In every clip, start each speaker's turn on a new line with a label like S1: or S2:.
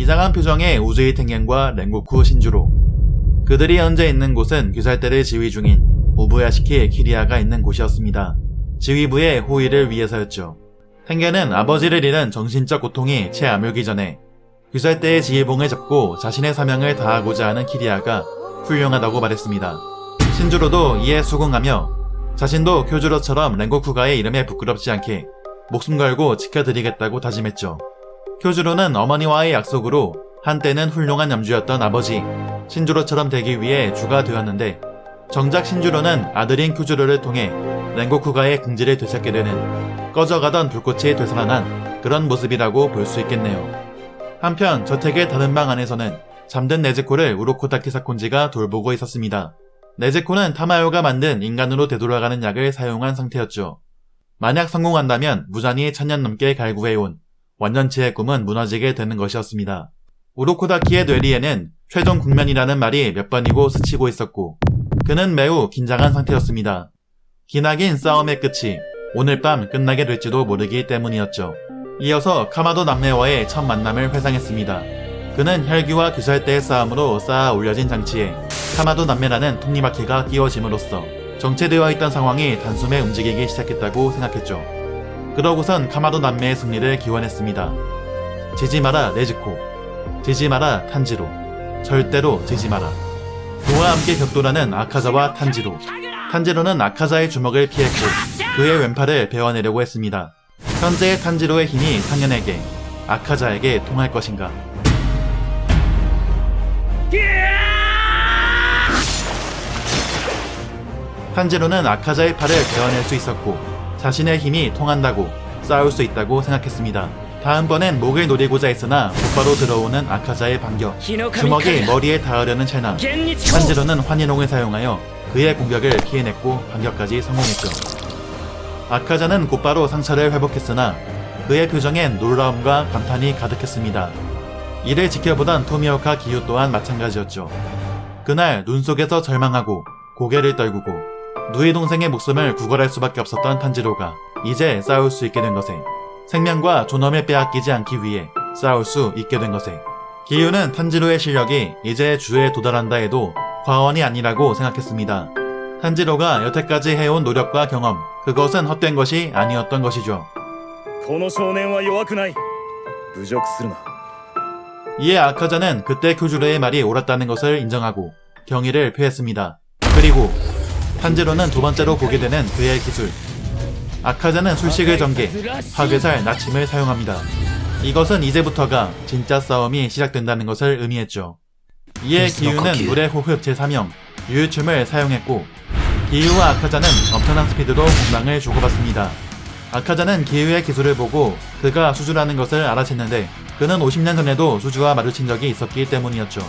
S1: 이상한 표정의 우즈이 텐겐과 랭고쿠 신주로. 그들이 현재 있는 곳은 귀살대를 지휘 중인 우부야시키 키리아가 있는 곳이었습니다. 지휘부의 호의를 위해서였죠. 텐겐은 아버지를 잃은 정신적 고통이 채 아물기 전에 귀살대의 지휘봉을 잡고 자신의 사명을 다하고자 하는 키리아가 훌륭하다고 말했습니다. 신주로도 이에 수긍하며 자신도 쿄주로처럼 랭고쿠가의 이름에 부끄럽지 않게 목숨 걸고 지켜드리겠다고 다짐했죠. 쿄주로는 어머니와의 약속으로 한때는 훌륭한 염주였던 아버지 신주로처럼 되기 위해 주가 되었는데, 정작 신주로는 아들인 쿄주로를 통해 랭고쿠가의 궁지를 되찾게 되는 꺼져가던 불꽃이 되살아난 그런 모습이라고 볼 수 있겠네요. 한편 저택의 다른 방 안에서는 잠든 네즈코를 우로코타키 사콘지가 돌보고 있었습니다. 네즈코는 타마요가 만든 인간으로 되돌아가는 약을 사용한 상태였죠. 만약 성공한다면 무잔히 1000년 넘게 갈구해온 완전체의 꿈은 무너지게 되는 것이었습니다. 우로코타키의 뇌리에는 최종 국면이라는 말이 몇 번이고 스치고 있었고, 그는 매우 긴장한 상태였습니다. 기나긴 싸움의 끝이 오늘 밤 끝나게 될지도 모르기 때문이었죠. 이어서 카마도 남매와의 첫 만남을 회상했습니다. 그는 혈귀와 귀살대의 싸움으로 쌓아 올려진 장치에 카마도 남매라는 톱니바퀴가 끼워짐으로써 정체되어 있던 상황이 단숨에 움직이기 시작했다고 생각했죠. 그러고선 카마도 남매의 승리를 기원했습니다. 지지 마라 네즈코, 지지 마라 탄지로, 절대로 지지 마라. 그와 함께 격돌하는 아카자와 탄지로. 탄지로는 아카자의 주먹을 피했고 그의 왼팔을 베어내려고 했습니다. 현재의 탄지로의 힘이 상현에게, 아카자에게 통할 것인가. 탄지로는 아카자의 팔을 베어낼 수 있었고 자신의 힘이 통한다고, 싸울 수 있다고 생각했습니다. 다음번엔 목을 노리고자 했으나 곧바로 들어오는 아카자의 반격, 주먹이 머리에 닿으려는 찰나 탄지로는 환희롱을 사용하여 그의 공격을 피해냈고 반격까지 성공했죠. 아카자는 곧바로 상처를 회복했으나 그의 표정엔 놀라움과 감탄이 가득했습니다. 이를 지켜보던 토미오카 기유 또한 마찬가지였죠. 그날 눈 속에서 절망하고 고개를 떨구고 누이 동생의 목숨을 구걸할 수밖에 없었던 탄지로가 이제 싸울 수 있게 된 것에, 생명과 존엄을 빼앗기지 않기 위해 싸울 수 있게 된 것에, 기유는 탄지로의 실력이 이제 주에 도달한다 해도 과언이 아니라고 생각했습니다. 탄지로가 여태까지 해온 노력과 경험, 그것은 헛된 것이 아니었던 것이죠. 이에 아카자는 그때 쿄주로의 말이 옳았다는 것을 인정하고 경의를 표했습니다. 그리고 탄지로는 두 번째로 보게 되는 그의 기술. 아카자는 술식을 전개, 화괴살, 나침을 사용합니다. 이것은 이제부터가 진짜 싸움이 시작된다는 것을 의미했죠. 이에 기유는 물의 호흡 제3형, 유유춤을 사용했고 기유와 아카자는 엄청난 스피드로 공방을 주고받습니다. 아카자는 기유의 기술을 보고 그가 수주라는 것을 알아챘는데, 그는 50년 전에도 수주와 마주친 적이 있었기 때문이었죠.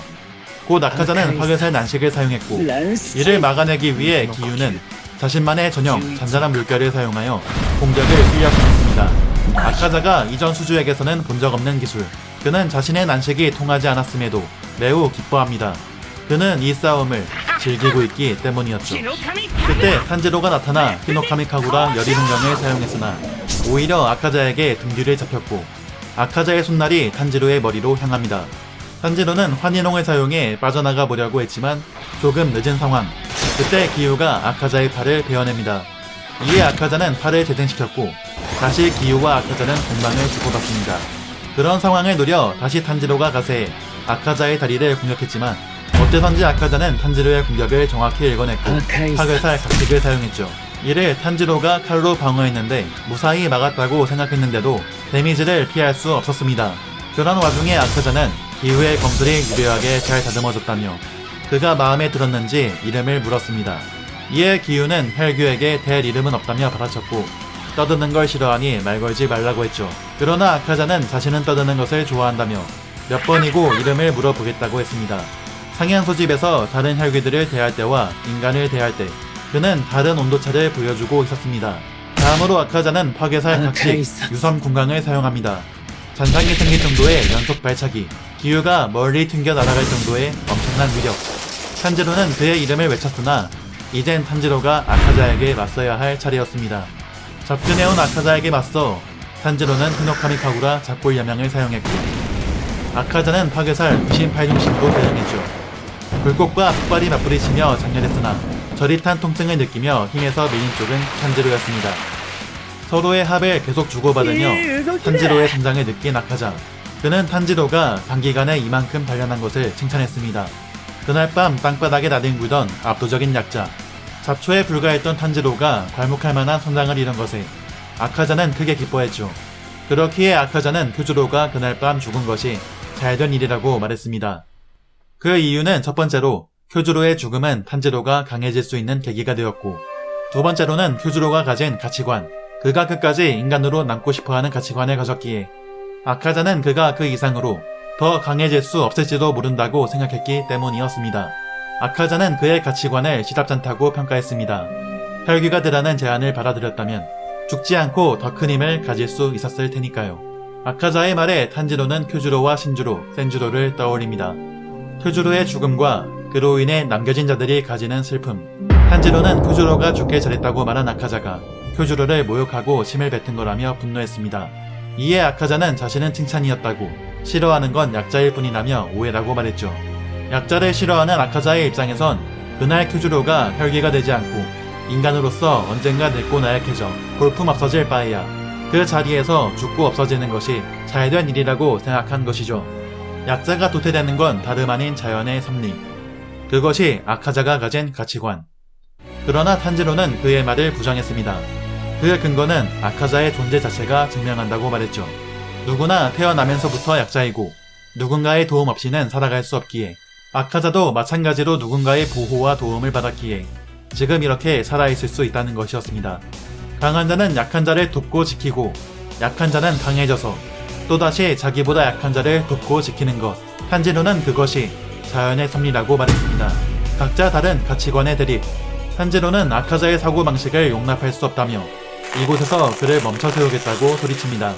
S1: 곧 아카자는 화괴살 난식을 사용했고 이를 막아내기 위해 기유는 자신만의 전용 잔잔한 물결을 사용하여 공격을 활력화했습니다. 아카자가 이전 수주에게서는 본 적 없는 기술, 그는 자신의 난식이 통하지 않았음에도 매우 기뻐합니다. 그는 이 싸움을 즐기고 있기 때문이었죠. 그때 탄지로가 나타나 히노카미카구라 열이능력을 사용했으나 오히려 아카자에게 등 뒤를 잡혔고 아카자의 손날이 탄지로의 머리로 향합니다. 탄지로는 환희롱을 사용해 빠져나가 보려고 했지만 조금 늦은 상황, 그때 기유가 아카자의 팔을 베어냅니다. 이에 아카자는 팔을 재생시켰고 다시 기유와 아카자는 공방을 주고받습니다. 그런 상황을 노려 다시 탄지로가 가세해 아카자의 다리를 공격했지만 어째선지 아카자는 탄지로의 공격을 정확히 읽어냈고 화괴살 각식을 사용했죠. 이를 탄지로가 칼로 방어했는데 무사히 막았다고 생각했는데도 데미지를 피할 수 없었습니다. 그런 와중에 아카자는 기후의 검술이 유려하게 잘 다듬어졌다며 그가 마음에 들었는지 이름을 물었습니다. 이에 기유는 혈규에게 댈 이름은 없다며 받아쳤고 떠드는 걸 싫어하니 말 걸지 말라고 했죠. 그러나 아카자는 자신은 떠드는 것을 좋아한다며 몇 번이고 이름을 물어보겠다고 했습니다. 상현 소집에서 다른 혈귀들을 대할 때와 인간을 대할 때 그는 다른 온도차를 보여주고 있었습니다. 다음으로 아카자는 화괴살 각식, 유섬 군강을 사용합니다. 잔상이 생길 정도의 연속 발차기, 기유가 멀리 튕겨 날아갈 정도의 엄청난 위력. 탄지로는 그의 이름을 외쳤으나 이젠 탄지로가 아카자에게 맞서야 할 차례였습니다. 접근해온 아카자에게 맞서 탄지로는 히노카미카구라 잡골 야명을 사용했고 아카자는 파괴살 98중심으로 대응했죠. 불꽃과 폭발이 맞부딪히며 장렬했으나 저릿한 통증을 느끼며 힘에서 밀린 쪽은 탄지로였습니다. 서로의 합을 계속 주고받으며 탄지로의 성장을 느낀 아카자. 그는 탄지로가 단기간에 이만큼 단련한 것을 칭찬했습니다. 그날 밤 땅바닥에 나뒹굴던 압도적인 약자. 잡초에 불과했던 탄지로가 괄목할 만한 성장을 이룬 것에 아카자는 크게 기뻐했죠. 그렇기에 아카자는 큐주로가 그날 밤 죽은 것이 잘된 일이라고 말했습니다. 그 이유는 첫 번째로 큐주로의 죽음은 탄지로가 강해질 수 있는 계기가 되었고, 두 번째로는 큐주로가 가진 가치관, 그가 끝까지 인간으로 남고 싶어하는 가치관을 가졌기에 아카자는 그가 그 이상으로 더 강해질 수 없을지도 모른다고 생각했기 때문이었습니다. 아카자는 그의 가치관을 시답잖다고 평가했습니다. 혈귀가 되라는 제안을 받아들였다면 죽지 않고 더 큰 힘을 가질 수 있었을 테니까요. 아카자의 말에 탄지로는 큐주로와 신주로, 센주로를 떠올립니다. 큐주로의 죽음과 그로 인해 남겨진 자들이 가지는 슬픔. 탄지로는 큐주로가 죽길 잘했다고 말한 아카자가 큐주로를 모욕하고 침을 뱉은 거라며 분노했습니다. 이에 아카자는 자신은 칭찬이었다고, 싫어하는 건 약자일 뿐이라며 오해라고 말했죠. 약자를 싫어하는 아카자의 입장에선 그날 큐주로가 혈기가 되지 않고 인간으로서 언젠가 늙고 나약해져 볼품 없어질 바에야 그 자리에서 죽고 없어지는 것이 잘된 일이라고 생각한 것이죠. 약자가 도태되는 건 다름 아닌 자연의 섭리. 그것이 아카자가 가진 가치관. 그러나 탄지로는 그의 말을 부정했습니다. 그 근거는 아카자의 존재 자체가 증명한다고 말했죠. 누구나 태어나면서부터 약자이고 누군가의 도움 없이는 살아갈 수 없기에 아카자도 마찬가지로 누군가의 보호와 도움을 받았기에 지금 이렇게 살아있을 수 있다는 것이었습니다. 강한 자는 약한 자를 돕고 지키고 약한 자는 강해져서 또다시 자기보다 약한 자를 돕고 지키는 것. 탄지로는 그것이 자연의 섭리라고 말했습니다. 각자 다른 가치관의 대립. 탄지로는 아카자의 사고방식을 용납할 수 없다며 이곳에서 그를 멈춰 세우겠다고 소리칩니다.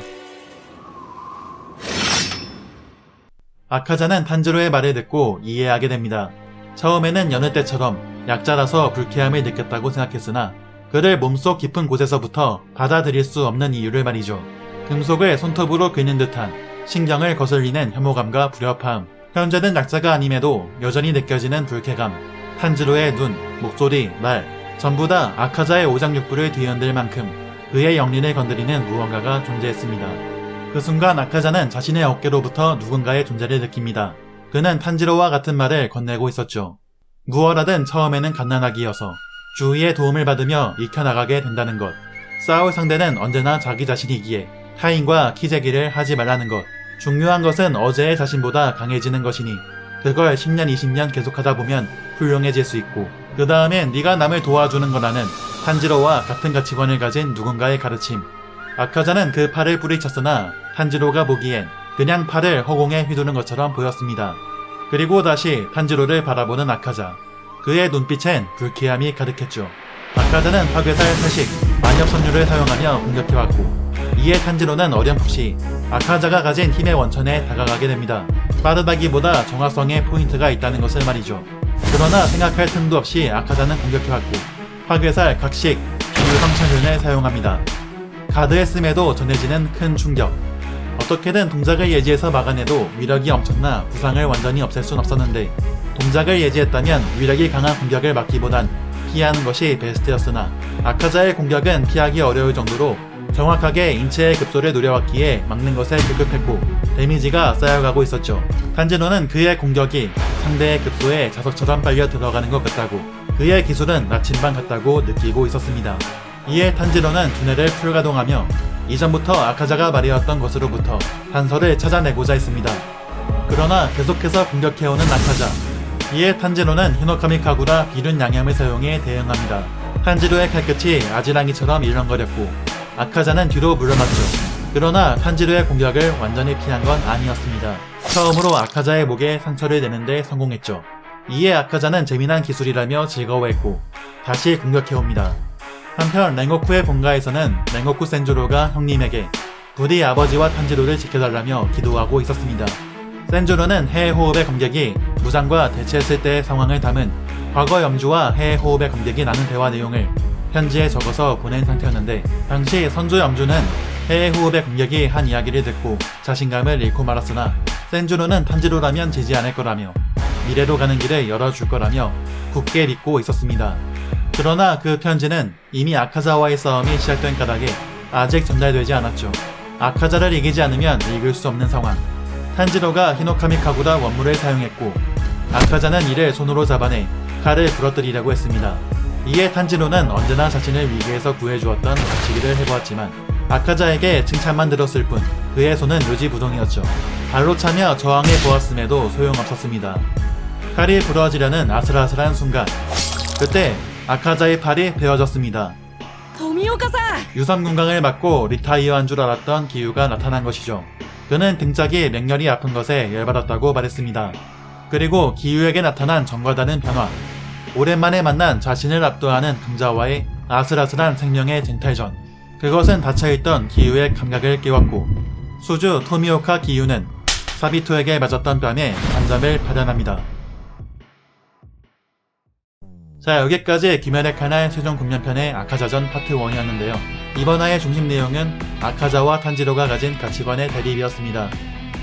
S1: 아카자는 탄지로의 말을 듣고 이해하게 됩니다. 처음에는 여느 때처럼 약자라서 불쾌함을 느꼈다고 생각했으나 그를 몸속 깊은 곳에서부터 받아들일 수 없는 이유를 말이죠. 금속을 손톱으로 긁는 듯한 신경을 거슬리는 혐오감과 불협화음. 현재는 약자가 아님에도 여전히 느껴지는 불쾌감. 탄지로의 눈, 목소리, 말 전부 다 아카자의 오장육부를 뒤흔들 만큼 그의 영린을 건드리는 무언가가 존재했습니다. 그 순간 아카자는 자신의 어깨로부터 누군가의 존재를 느낍니다. 그는 탄지로와 같은 말을 건네고 있었죠. 무엇하든 처음에는 갓난아기여서 주위의 도움을 받으며 익혀나가게 된다는 것. 싸울 상대는 언제나 자기 자신이기에 타인과 키재기를 하지 말라는 것. 중요한 것은 어제의 자신보다 강해지는 것이니 그걸 10년 20년 계속하다 보면 훌륭해질 수 있고 그 다음엔 네가 남을 도와주는 거라는 탄지로와 같은 가치관을 가진 누군가의 가르침. 아카자는 그 팔을 뿌리쳤으나 탄지로가 보기엔 그냥 팔을 허공에 휘두른 것처럼 보였습니다. 그리고 다시 탄지로를 바라보는 아카자. 그의 눈빛엔 불쾌함이 가득했죠. 아카자는 화괴살 회식, 만엽선율을 사용하며 공격해왔고 이에 탄지로는 어렴풋이 아카자가 가진 힘의 원천에 다가가게 됩니다. 빠르다기보다 정확성에 포인트가 있다는 것을 말이죠. 그러나 생각할 틈도 없이 아카자는 공격해왔고 화괴살, 각식, 비유성천륜을 사용합니다. 가드했음에도 전해지는 큰 충격. 어떻게든 동작을 예지해서 막아내도 위력이 엄청나 부상을 완전히 없앨 순 없었는데 동작을 예지했다면 위력이 강한 공격을 막기보단 피하는 것이 베스트였으나 아카자의 공격은 피하기 어려울 정도로 정확하게 인체의 급소를 노려왔기에 막는 것에 급급했고 데미지가 쌓여가고 있었죠. 탄지로는 그의 공격이 상대의 급소에 자석처럼 빨려 들어가는 것 같다고 그의 기술은 나침반 같다고 느끼고 있었습니다. 이에 탄지로는 두뇌를 풀가동하며 이전부터 아카자가 말해왔던 것으로부터 단서를 찾아내고자 했습니다. 그러나 계속해서 공격해오는 아카자. 이에 탄지로는 히노카미카구라 비륜 양념을 사용해 대응합니다. 탄지로의 칼끝이 아지랑이처럼 일렁거렸고 아카자는 뒤로 물러났죠. 그러나 탄지로의 공격을 완전히 피한 건 아니었습니다. 처음으로 아카자의 목에 상처를 내는데 성공했죠. 이에 아카자는 재미난 기술이라며 즐거워했고 다시 공격해옵니다. 한편 랭고쿠의 본가에서는 랭고쿠 센조로가 형님에게 부디 아버지와 탄지로를 지켜달라며 기도하고 있었습니다. 센조로는 해외호흡의 검객이 무장과 대치했을 때의 상황을 담은 과거 염주와 해외호흡의 검객이 나눈 대화 내용을 편지에 적어서 보낸 상태였는데 당시 선조 염주는 해외호흡의 검객이 한 이야기를 듣고 자신감을 잃고 말았으나 센주로는 탄지로라면 지지 않을 거라며 미래로 가는 길을 열어줄 거라며 굳게 믿고 있었습니다. 그러나 그 편지는 이미 아카자와의 싸움이 시작된 까닭에 아직 전달되지 않았죠. 아카자를 이기지 않으면 읽을 수 없는 상황. 탄지로가 히노카미 카구라 원물을 사용했고 아카자는 이를 손으로 잡아내 칼을 부러뜨리려고 했습니다. 이에 탄지로는 언제나 자신을 위기에서 구해주었던 박치기를 해보았지만 아카자에게 칭찬만 들었을 뿐 그의 손은 요지부동이었죠. 발로 차며 저항해 보았음에도 소용없었습니다. 칼이 부러지려는 아슬아슬한 순간 그때 아카자의 팔이 베어졌습니다.
S2: 도미오카-산!
S1: 유삼군강을 맞고 리타이어한 줄 알았던 기유가 나타난 것이죠. 그는 등짝이 맹렬히 아픈 것에 열받았다고 말했습니다. 그리고 기유에게 나타난 전과 다른 변화. 오랜만에 만난 자신을 압도하는 강자와의 아슬아슬한 생명의 쟁탈전. 그것은 닫혀있던 기유의 감각을 깨웠고 수주 토미오카 기유는 사비토에게 맞았던 뺨에 단잠을 발현합니다. 자, 여기까지 귀멸의 칼날 최종 국면편의 아카자전 파트 1이었는데요. 이번 화의 중심 내용은 아카자와 탄지로가 가진 가치관의 대립이었습니다.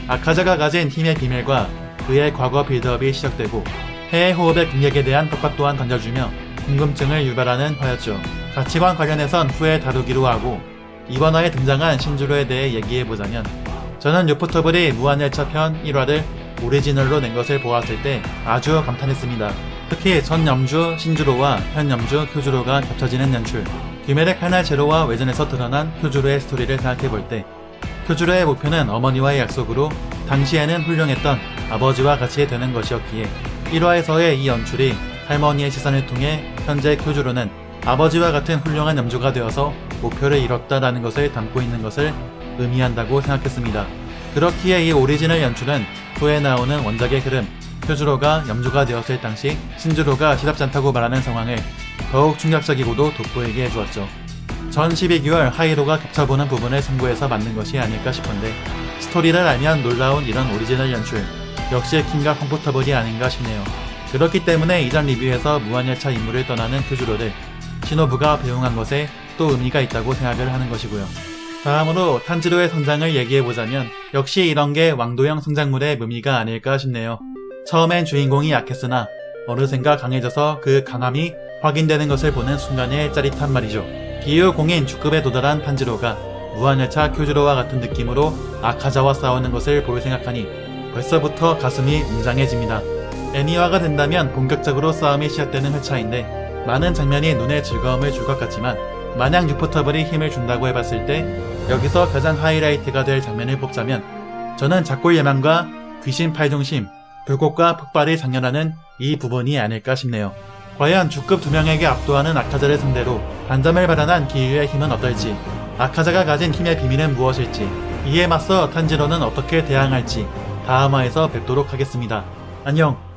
S1: 아카자가 가진 힘의 비밀과 그의 과거 빌드업이 시작되고 해외 호흡의 공격에 대한 떡밥 또한 던져주며 궁금증을 유발하는 화였죠. 가치관 관련해선 후에 다루기로 하고 이번 화에 등장한 신주로에 대해 얘기해보자면 저는 요포터블이 무한열차 편 1화를 오리지널로 낸 것을 보았을 때 아주 감탄했습니다. 특히 전 염주 신주로와 현 염주 쿄주로가 겹쳐지는 연출, 귀멸의 칼날 제로와 외전에서 드러난 쿄주로의 스토리를 생각해볼 때 쿄주로의 목표는 어머니와의 약속으로 당시에는 훌륭했던 아버지와 같이 되는 것이었기에 1화에서의 이 연출이 할머니의 시선을 통해 현재 쿄주로는 아버지와 같은 훌륭한 염주가 되어서 목표를 이뤘다라는 것을 담고 있는 것을 의미한다고 생각했습니다. 그렇기에 이 오리지널 연출은 후에 나오는 원작의 흐름, 쿄주로가 염주가 되었을 당시 신주로가 시답지 않다고 말하는 상황을 더욱 충격적이고도 돋보이게 해주었죠. 전 12개월 하이로가 겹쳐보는 부분을 참고해서 만든 것이 아닐까 싶은데 스토리를 알면 놀라운 이런 오리지널 연출, 역시 킹과 컴포터블이 아닌가 싶네요. 그렇기 때문에 이전 리뷰에서 무한열차 임무를 떠나는 쿄주로를 시노부가 배웅한 것에 또 의미가 있다고 생각을 하는 것이고요. 다음으로 탄지로의 성장을 얘기해보자면 역시 이런게 왕도형 성장물의 묘미가 아닐까 싶네요. 처음엔 주인공이 약했으나 어느샌가 강해져서 그 강함이 확인되는 것을 보는 순간의 짜릿한 말이죠. 기유 공인 주급에 도달한 탄지로가 무한열차 쿄주로와 같은 느낌으로 아카자와 싸우는 것을 볼 생각하니 벌써부터 가슴이 웅장해집니다. 애니화가 된다면 본격적으로 싸움이 시작되는 회차인데 많은 장면이 눈에 즐거움을 줄 것 같지만 만약 유포터블이 힘을 준다고 해봤을 때 여기서 가장 하이라이트가 될 장면을 뽑자면 저는 작골 예망과 귀신 팔중심, 불꽃과 폭발이 장렬하는 이 부분이 아닐까 싶네요. 과연 주급 2명에게 압도하는 아카자를 상대로 반점을 발현한 기유의 힘은 어떨지, 아카자가 가진 힘의 비밀은 무엇일지, 이에 맞서 탄지로는 어떻게 대항할지 다음화에서 뵙도록 하겠습니다. 안녕!